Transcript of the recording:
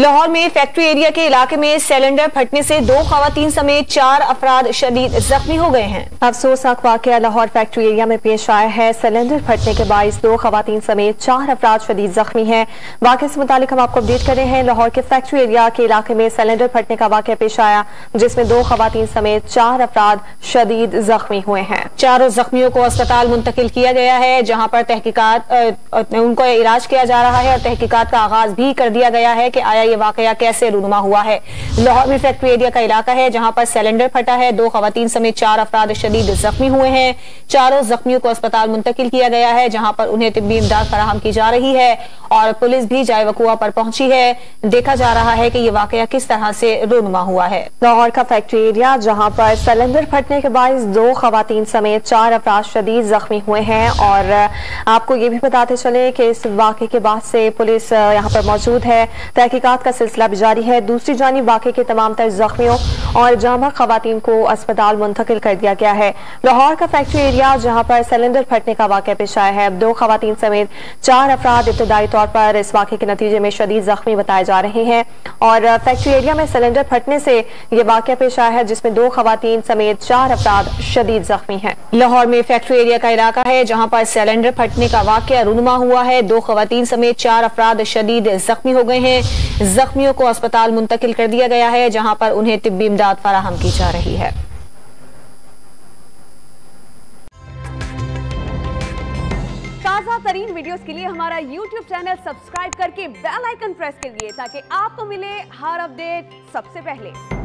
लाहौर में factory area के इलाके में सिलेंडर फटने से 2 खवातीन समेत 4 अफराद शदीद जख्मी हो गए हैं। अफसोसनाक वाकया लाहौर फैक्ट्री एरिया में पेश आया है। सिलेंडर फटने के बाइस 2 खवातीन समेत 4 अफराद शदीद जख्मी हैं। वाकये से मुतालिक हम आपको अपडेट कर रहे हैं। लाहौर के फैक्ट्री एरिया के इलाके में सिलेंडर फटने का वाकया पेश आया, जिसमें 2 खवातीन समेत 4 अफराद शदीद जख्मी हुए हैं। चारों जख्मियों को अस्पताल मुंतकिल किया गया है, जहां पर तहकीकात उनको इलाज किया जा रहा है और तहकीकात का आगाज भी कर दिया गया है कि आया ये वाकया कैसे रूनुमा हुआ है। लाहौर में फैक्ट्री एरिया का इलाका है, जहां पर सिलेंडर फटा है। 2 खवातीन समेत 4 अफराद शदीद जख्मी हुए हैं। चारों जख्मियों को अस्पताल मुंतकिल किया गया है, जहां पर उन्हें तिब्बी इमदाद फराहम की जा रही है और पुलिस भी जाए वकुआ पर पहुंची है। देखा जा रहा है कि ये वाकया किस तरह से रूनुमा हुआ है। लाहौर का फैक्ट्री एरिया, जहां पर सिलेंडर फटने के बाइस 2 खवातीन समेत 4 अफराद शदीद जख्मी हुए हैं। और आपको ये भी बताते चले कि इस वाकये के बाद से पुलिस यहाँ पर मौजूद है। तहकीकात का सिलसिला भी जारी है। दूसरी जानिब वाकये के तमाम तर जख्मियों और जामा खवातीन को अस्पताल मुंतकिल कर दिया गया है। लाहौर का फैक्ट्री एरिया, जहां पर सिलेंडर फटने का वाकया पेश आया है। 2 खवातीन समेत 4 अफराद इब्तदाई तौर पर इस वाकये के नतीजे में शदीद जख्मी बताए जा रहे हैं। और फैक्ट्री एरिया में सिलेंडर फटने से यह वाकया पेश आया है, जिसमें 2 खवातीन समेत 4 अफराद शदीद जख्मी हैं। लाहौर में फैक्ट्री एरिया का इलाका है, जहां पर सिलेंडर फटने का वाकया रूनुमा हुआ है। 2 खवातीन समेत 4 अफराद शदीद जख्मी हो गए हैं। जख्मियों को अस्पताल मुंतकिल कर दिया गया है, जहां पर उन्हें तिब्बी इमदाद फराहम की जा रही है। ताज़ा तरीन वीडियोस के लिए हमारा YouTube चैनल सब्सक्राइब करके बेल आइकन प्रेस करिए, ताकि आपको मिले हर अपडेट सबसे पहले।